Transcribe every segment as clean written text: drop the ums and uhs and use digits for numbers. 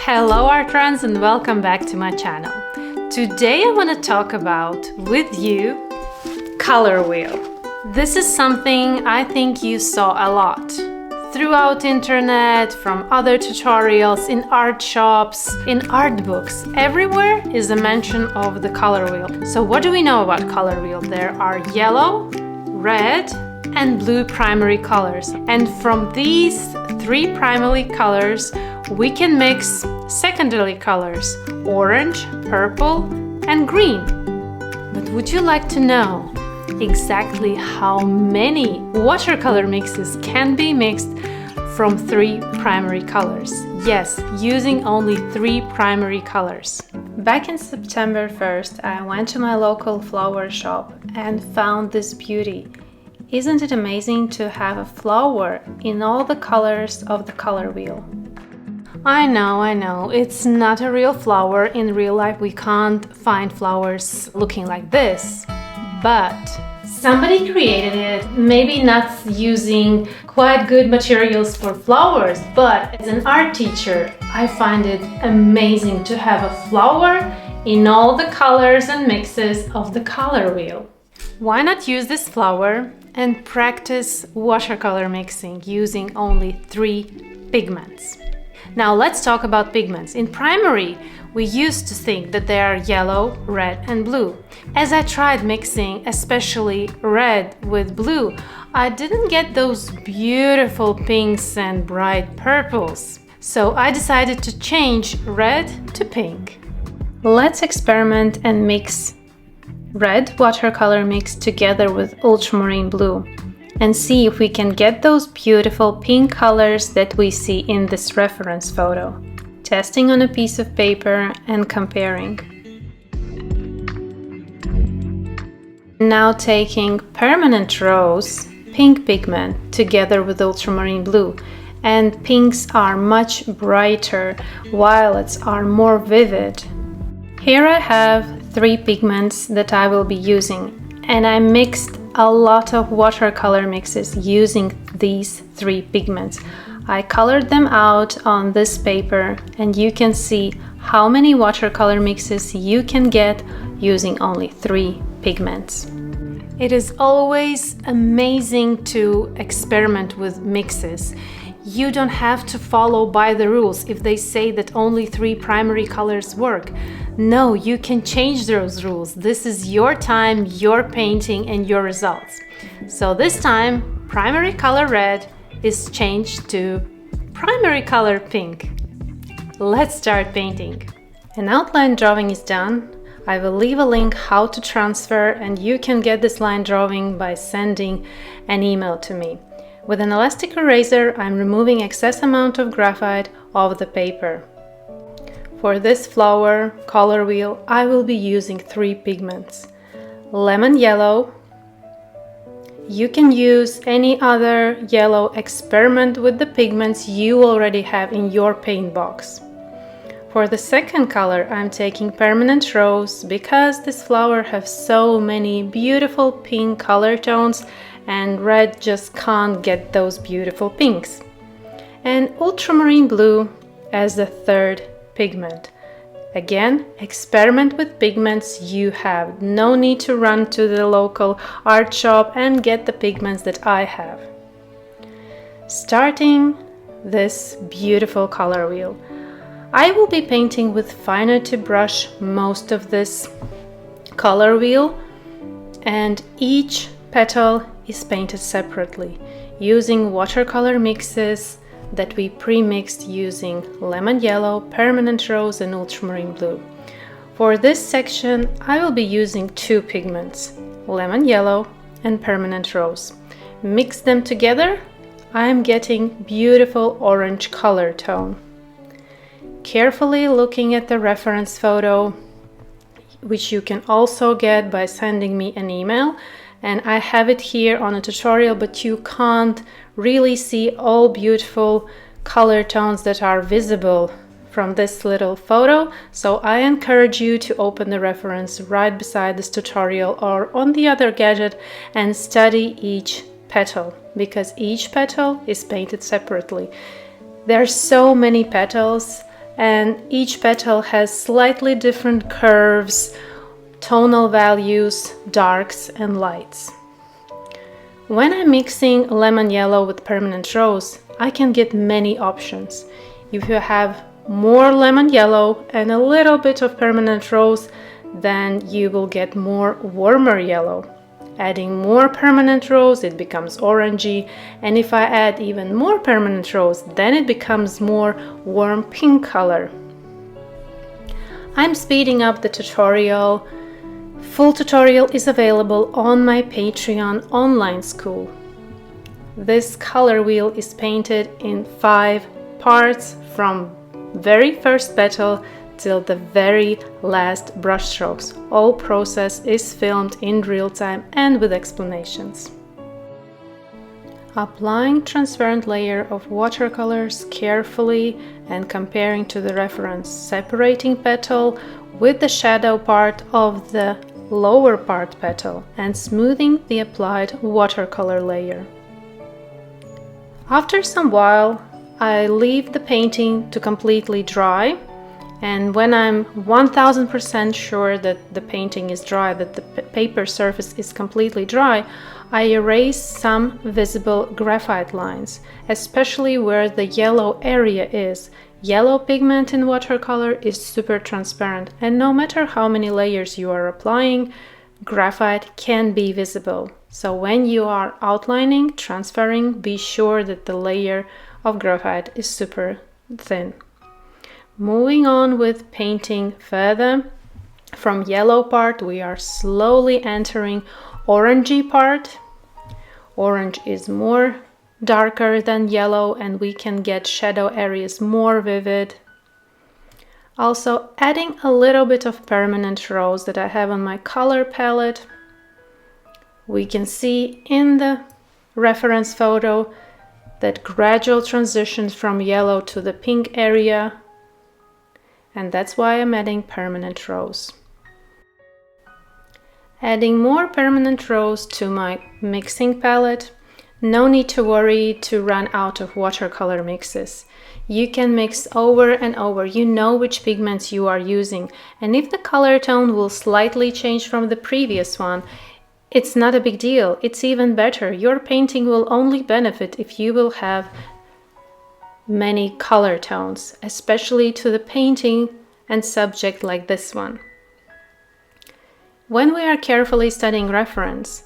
Hello art friends and welcome back to my channel. Today I want to talk about with you color wheel. This is something I think you saw a lot throughout internet, from other tutorials, in art shops, in art books. Everywhere is a mention of the color wheel. So what do we know about color wheel? There are yellow, red and blue primary colors, and from these three primary colors we can mix secondary colors: orange, purple and green. But would you like to know exactly how many watercolor mixes can be mixed from three primary colors? Yes, using only three primary colors. Back in September 1st, I went to my local flower shop and found this beauty. Isn't it amazing to have a flower in all the colors of the color wheel? I know, it's not a real flower. In real life we can't find flowers looking like this, but somebody created it, maybe not using quite good materials for flowers, but as an art teacher, I find it amazing to have a flower in all the colors and mixes of the color wheel. Why not use this flower and practice watercolor mixing using only three pigments? Now let's talk about pigments. In primary, we used to think that they are yellow, red and blue. As I tried mixing, especially red with blue, I didn't get those beautiful pinks and bright purples. So I decided to change red to pink. Let's experiment and mix red watercolor mix together with ultramarine blue and see if we can get those beautiful pink colors that we see in this reference photo. Testing on a piece of paper and comparing. Now taking permanent rose, pink pigment, together with ultramarine blue, and pinks are much brighter, violets are more vivid. Here I have three pigments that I will be using, and I mixed a lot of watercolor mixes using these three pigments. I colored them out on this paper, and you can see how many watercolor mixes you can get using only three pigments. It is always amazing to experiment with mixes. You don't have to follow by the rules if they say that only three primary colors work. No, you can change those rules. This is your time, your painting and your results. So this time, primary color red is changed to primary color pink. Let's start painting. An outline drawing is done. I will leave a link how to transfer, and you can get this line drawing by sending an email to me. With an elastic eraser, I'm removing excess amount of graphite off the paper. For this flower color wheel, I will be using three pigments. Lemon yellow. You can use any other yellow. Experiment with the pigments you already have in your paint box. For the second color, I'm taking permanent rose because this flower has so many beautiful pink color tones, and red just can't get those beautiful pinks. And ultramarine blue as the third pigment. Again, experiment with pigments you have. No need to run to the local art shop and get the pigments that I have. Starting this beautiful color wheel. I will be painting with finer tip brush most of this color wheel, and each petal is painted separately using watercolor mixes that we pre-mixed using lemon yellow, permanent rose and ultramarine blue. For this section, I will be using two pigments, lemon yellow and permanent rose. Mix them together, I am getting beautiful orange color tone. Carefully looking at the reference photo, which you can also get by sending me an email, and I have it here on a tutorial, but you can't really see all beautiful color tones that are visible from this little photo. So I encourage you to open the reference right beside this tutorial or on the other gadget and study each petal, because each petal is painted separately. There are so many petals and each petal has slightly different curves, tonal values, darks and lights. When I'm mixing lemon yellow with permanent rose, I can get many options. If you have more lemon yellow and a little bit of permanent rose, then you will get more warmer yellow. Adding more permanent rose, it becomes orangey, and if I add even more permanent rose, then it becomes more warm pink color. I'm speeding up the tutorial. Full tutorial is available on my Patreon online school. This color wheel is painted in 5 parts from very first petal till the very last brush strokes. All process is filmed in real time and with explanations. Applying transparent layer of watercolors carefully and comparing to the reference, separating petal with the shadow part of the lower part petal and smoothing the applied watercolor layer. After some while, I leave the painting to completely dry, and when I'm 1000% sure that the painting is dry, that the paper surface is completely dry, I erase some visible graphite lines, especially where the yellow area is. Yellow pigment in watercolor is super transparent, and no matter how many layers you are applying, graphite can be visible. So when you are outlining, transferring, be sure that the layer of graphite is super thin. Moving on with painting further, from yellow part we are slowly entering orangey part. Orange is more darker than yellow and we can get shadow areas more vivid. Also adding a little bit of permanent rose that I have on my color palette. We can see in the reference photo that gradual transition from yellow to the pink area, and that's why I'm adding permanent rose. Adding more permanent rose to my mixing palette. No need to worry to run out of watercolor mixes. You can mix over and over. You know which pigments you are using, and if the color tone will slightly change from the previous one, it's not a big deal. It's even better. Your painting will only benefit if you will have many color tones, especially to the painting and subject like this one. When we are carefully studying reference,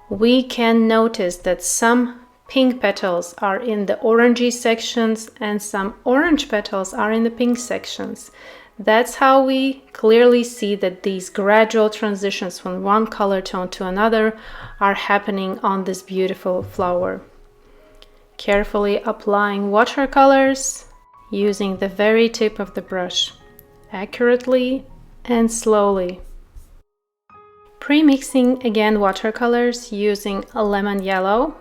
we can notice that some pink petals are in the orangey sections and some orange petals are in the pink sections. That's how we clearly see that these gradual transitions from one color tone to another are happening on this beautiful flower. Carefully applying watercolors using the very tip of the brush, accurately and slowly. Pre-mixing again watercolors using a lemon yellow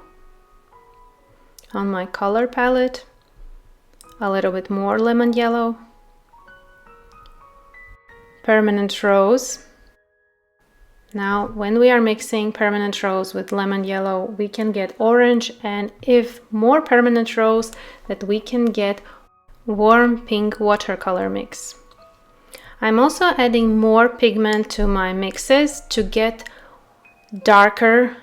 on my color palette, a little bit more lemon yellow, permanent rose. Now when we are mixing permanent rose with lemon yellow, we can get orange, and if more permanent rose, that we can get warm pink watercolor mix. I'm also adding more pigment to my mixes to get darker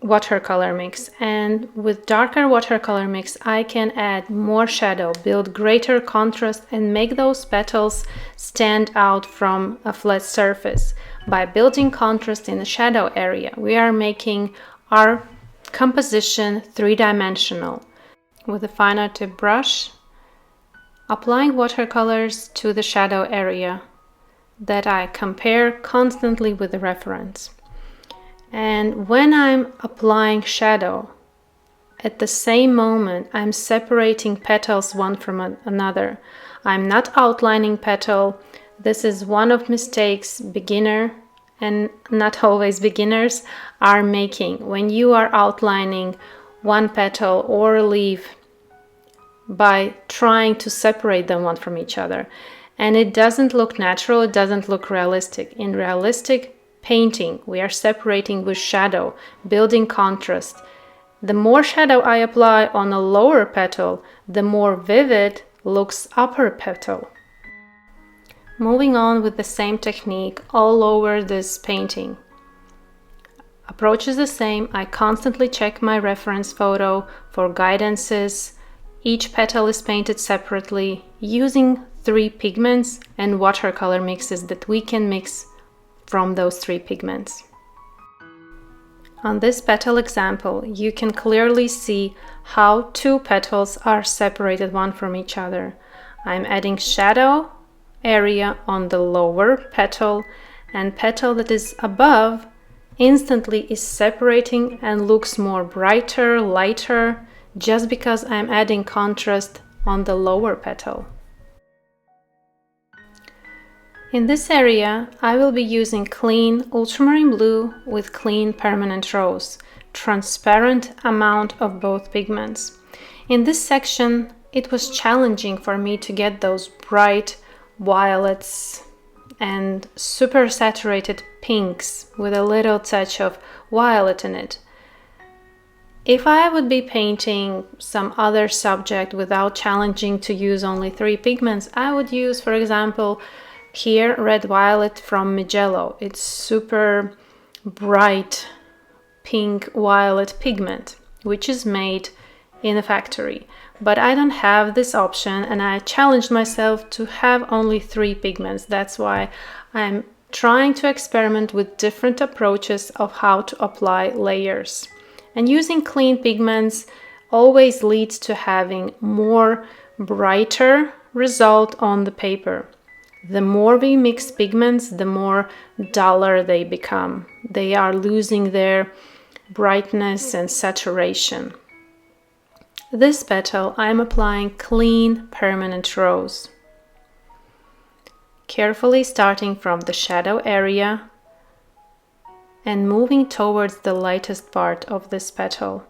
watercolor mix, and with darker watercolor mix I can add more shadow, build greater contrast and make those petals stand out from a flat surface. By building contrast in the shadow area, we are making our composition three-dimensional. With a finer tip brush, applying watercolors to the shadow area that I compare constantly with the reference. And when I'm applying shadow, at the same moment I'm separating petals one from another. I'm not outlining petal. This is one of mistakes beginner and not always beginners are making when you are outlining one petal or leaf by trying to separate them one from each other. And it doesn't look natural, it doesn't look realistic. In realistic painting, we are separating with shadow, building contrast. The more shadow I apply on a lower petal, the more vivid looks upper petal. Moving on with the same technique all over this painting. Approach is the same. I constantly check my reference photo for guidances. Each petal is painted separately using 3 pigments and watercolor mixes that we can mix from those 3 pigments. On this petal example, you can clearly see how 2 petals are separated one from each other. I'm adding shadow area on the lower petal, and petal that is above instantly is separating and looks more brighter, lighter, just because I'm adding contrast on the lower petal. In this area, I will be using clean ultramarine blue with clean permanent rose, transparent amount of both pigments. In this section, it was challenging for me to get those bright violets and super saturated pinks with a little touch of violet in it. If I would be painting some other subject without challenging to use only 3 pigments, I would use, for example, here red violet from 𝗲𝗲𝗍𝗫. It's super bright pink violet pigment, which is made in a factory. But I don't have this option, and I challenged myself to have only 3 pigments. That's why I'm trying to experiment with different approaches of how to apply layers. And using clean pigments always leads to having more brighter result on the paper. The more we mix pigments, the more duller they become. They are losing their brightness and saturation. This petal, I'm applying clean permanent rose. Carefully starting from the shadow area and moving towards the lightest part of this petal,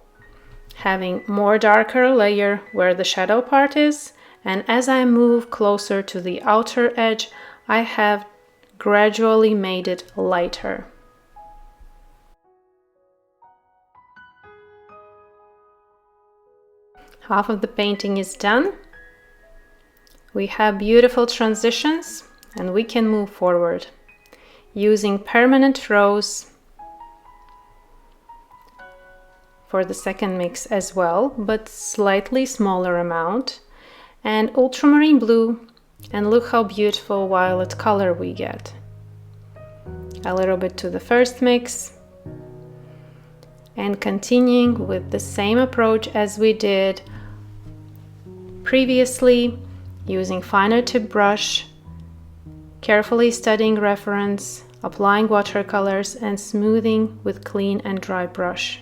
having more darker layer where the shadow part is, and as I move closer to the outer edge, I have gradually made it lighter. Half of the painting is done. We have beautiful transitions and we can move forward using permanent rose for the second mix as well, but slightly smaller amount, and ultramarine blue, and look how beautiful violet color we get. A little bit to the first mix, and continuing with the same approach as we did previously, using finer tip brush, carefully studying reference, applying watercolors, and smoothing with clean and dry brush.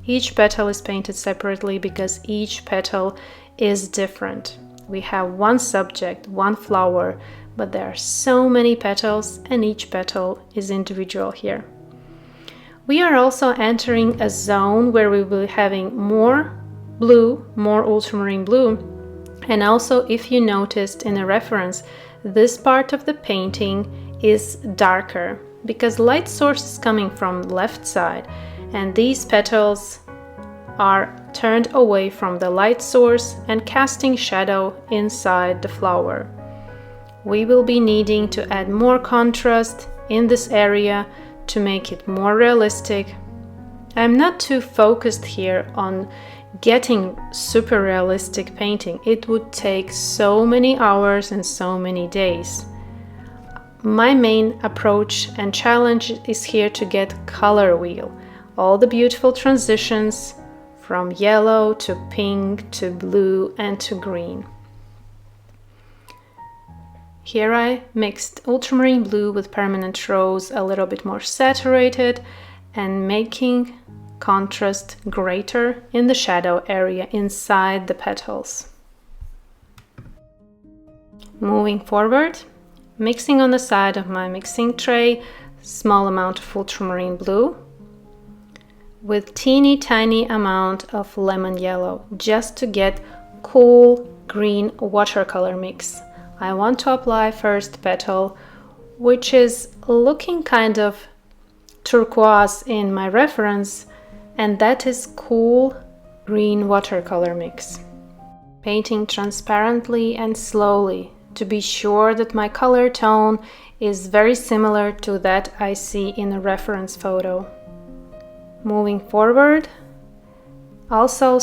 Each petal is painted separately because each petal is different. We have one subject, one flower, but there are so many petals and each petal is individual here. We are also entering a zone where we will be having more blue, more ultramarine blue, and also if you noticed in a reference, this part of the painting is darker because light source is coming from left side and these petals are turned away from the light source and casting shadow inside the flower. We will be needing to add more contrast in this area to make it more realistic. I'm not too focused here on getting super realistic painting. It would take so many hours and so many days. My main approach and challenge is here to get color wheel. All the beautiful transitions from yellow to pink to blue and to green. Here I mixed ultramarine blue with permanent rose, a little bit more saturated, and making contrast greater in the shadow area inside the petals. Moving forward, mixing on the side of my mixing tray, small amount of ultramarine blue with teeny tiny amount of lemon yellow, just to get cool green watercolor mix. I want to apply first petal, which is looking kind of turquoise in my reference, and that is cool green watercolor mix. Painting transparently and slowly to be sure that my color tone is very similar to that I see in a reference photo. Moving forward, also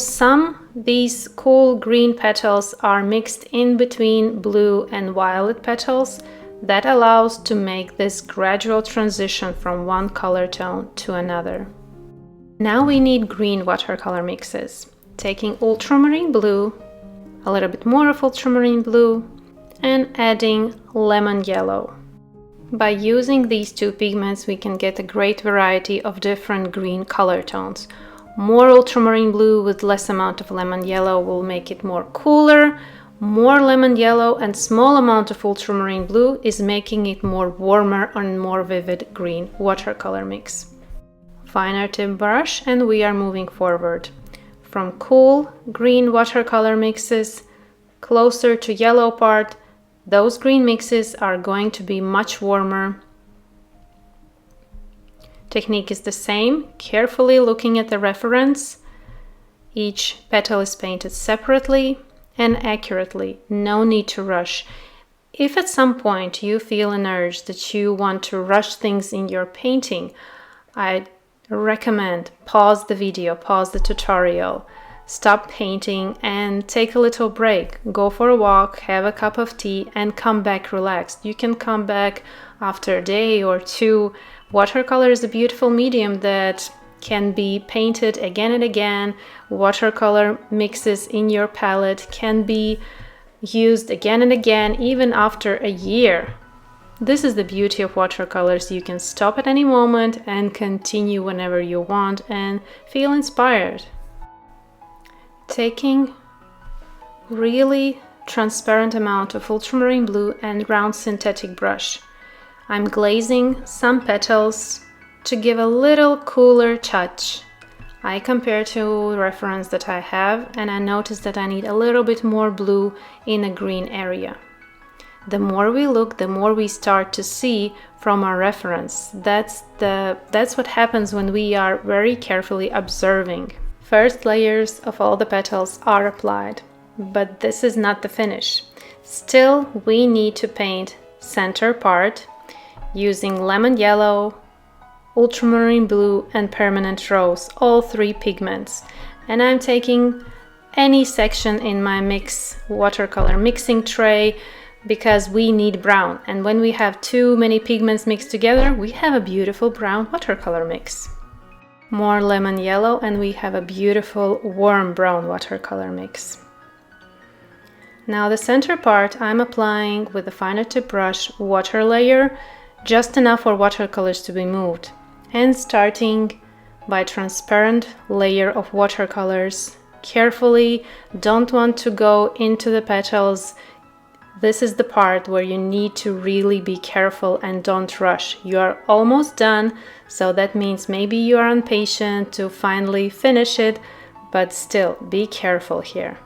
these cool green petals are mixed in between blue and violet petals. That allows to make this gradual transition from one color tone to another. Now we need green watercolor mixes. Taking ultramarine blue, a little bit more of ultramarine blue, and adding lemon yellow. By using these two pigments, we can get a great variety of different green color tones. More ultramarine blue with less amount of lemon yellow will make it more cooler. More lemon yellow and small amount of ultramarine blue is making it more warmer and more vivid green watercolor mix. Finer tip brush, and we are moving forward. From cool green watercolor mixes closer to yellow part, those green mixes are going to be much warmer. Technique is the same, carefully looking at the reference. Each petal is painted separately and accurately, no need to rush. If at some point you feel an urge that you want to rush things in your painting, I recommend pause the video, pause the tutorial, stop painting and take a little break. Go for a walk, have a cup of tea and come back relaxed. You can come back after a day or two. Watercolor is a beautiful medium that can be painted again and again. Watercolor mixes in your palette can be used again and again, even after a year. This is the beauty of watercolors. You can stop at any moment and continue whenever you want and feel inspired. Taking really transparent amount of ultramarine blue and round synthetic brush, I'm glazing some petals to give a little cooler touch. I compare to reference that I have and I notice that I need a little bit more blue in a green area. The more we look, the more we start to see from our reference. That's what happens when we are very carefully observing. First layers of all the petals are applied, but this is not the finish. Still, we need to paint center part using lemon yellow, ultramarine blue and permanent rose, all three pigments. And I'm taking any section in my watercolor mixing tray because we need brown. And when we have too many pigments mixed together, we have a beautiful brown watercolor mix. More lemon yellow and we have a beautiful warm brown watercolor mix. Now the center part I'm applying with a finer tip brush water layer, just enough for watercolors to be moved. And starting by transparent layer of watercolors. Carefully, don't want to go into the petals. This is the part where you need to really be careful and don't rush. You are almost done, so that means maybe you are impatient to finally finish it, but still be careful here.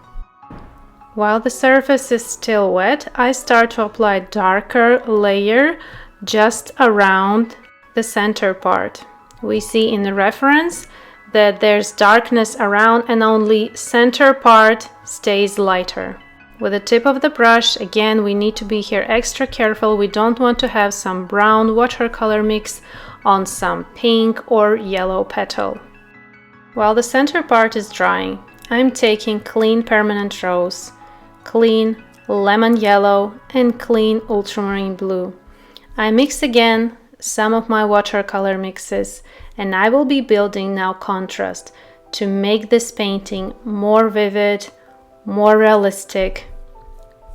While the surface is still wet, I start to apply darker layer just around the center part. We see in the reference that there's darkness around and only center part stays lighter. With the tip of the brush, again, we need to be here extra careful. We don't want to have some brown watercolor mix on some pink or yellow petal. While the center part is drying, I'm taking clean permanent rose, clean lemon yellow and clean ultramarine blue. I mix again some of my watercolor mixes and I will be building now contrast to make this painting more vivid, more realistic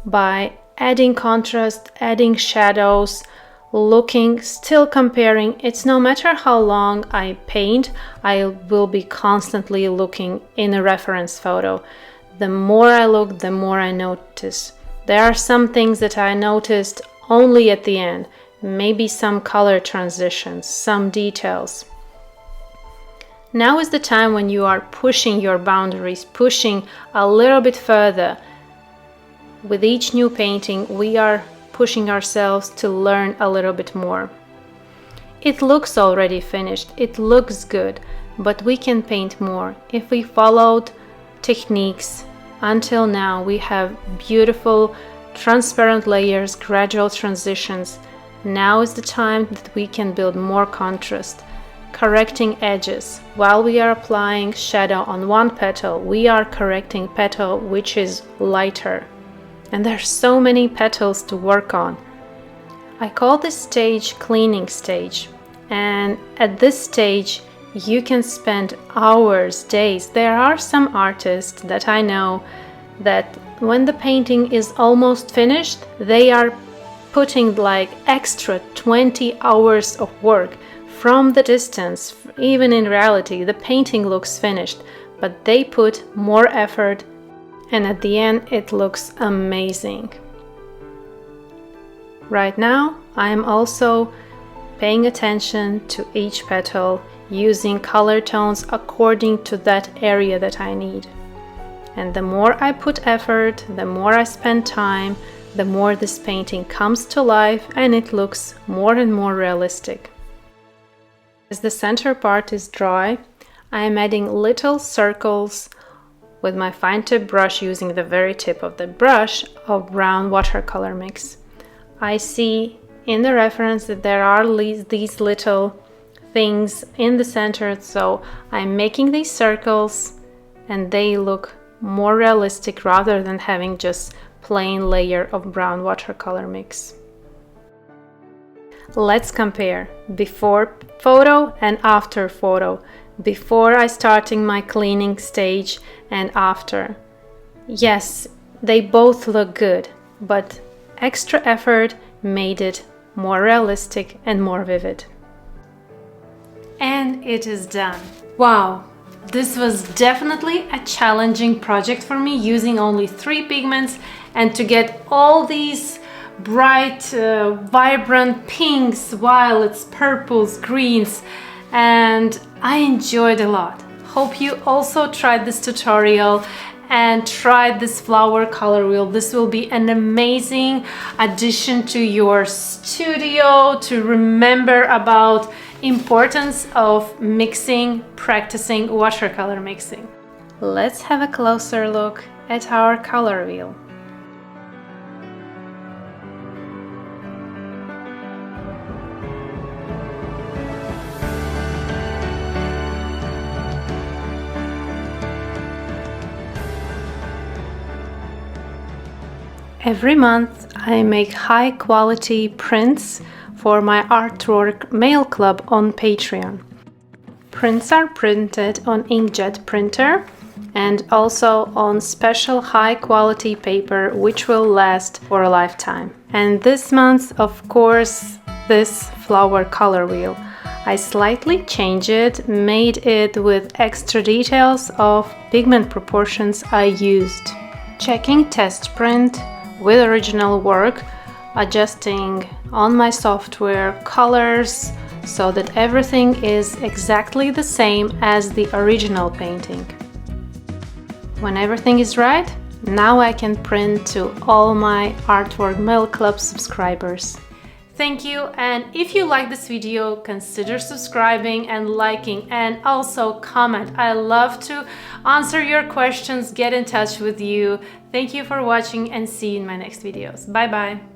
by adding contrast, adding shadows, looking, still comparing. It's no matter how long I paint, I will be constantly looking in a reference photo. The more I look, the more I notice. There are some things that I noticed only at the end, maybe some color transitions, some details. Now is the time when you are pushing your boundaries, pushing a little bit further. With each new painting, we are pushing ourselves to learn a little bit more. It looks already finished, it looks good, but we can paint more. If we followed techniques until now, we have beautiful transparent layers, gradual transitions. Now is the time that we can build more contrast, correcting edges. While we are applying shadow on one petal, we are correcting petal which is lighter. And there's so many petals to work on. I call this stage cleaning stage. And at this stage, you can spend hours, days. There are some artists that I know that when the painting is almost finished, they are putting like extra 20 hours of work. From the distance, even in reality, the painting looks finished, but they put more effort, and at the end it looks amazing. Right now, I am also paying attention to each petal, using color tones according to that area that I need. And the more I put effort, the more I spend time, the more this painting comes to life and it looks more and more realistic. As the center part is dry, I am adding little circles with my fine tip brush, using the very tip of the brush of brown watercolor mix. I see in the reference that there are these little things in the center, so I'm making these circles and they look more realistic rather than having just plain layer of brown watercolor mix. Let's compare before photo and after photo, before I starting my cleaning stage and after. Yes, they both look good, but extra effort made it more realistic and more vivid. And it is done. Wow! This was definitely a challenging project for me, using only 3 pigments and to get all these bright, vibrant pinks, violets, purples, greens, and I enjoyed a lot. Hope you also tried this tutorial and tried this flower color wheel. This will be an amazing addition to your studio to remember about importance of mixing, practicing watercolor mixing. Let's have a closer look at our color wheel. Every month I make high quality prints for my artwork mail club on Patreon. Prints are printed on inkjet printer and also on special high quality paper which will last for a lifetime. And this month, of course, this flower color wheel. I slightly changed it, made it with extra details of pigment proportions I used. Checking test print with original work, adjusting on my software colors so that everything is exactly the same as the original painting. When everything is right, now I can print to all my Artwork Mail Club subscribers. Thank you, and if you like this video, consider subscribing and liking, and also comment. I love to answer your questions, get in touch with you. Thank you for watching and see you in my next videos. Bye bye.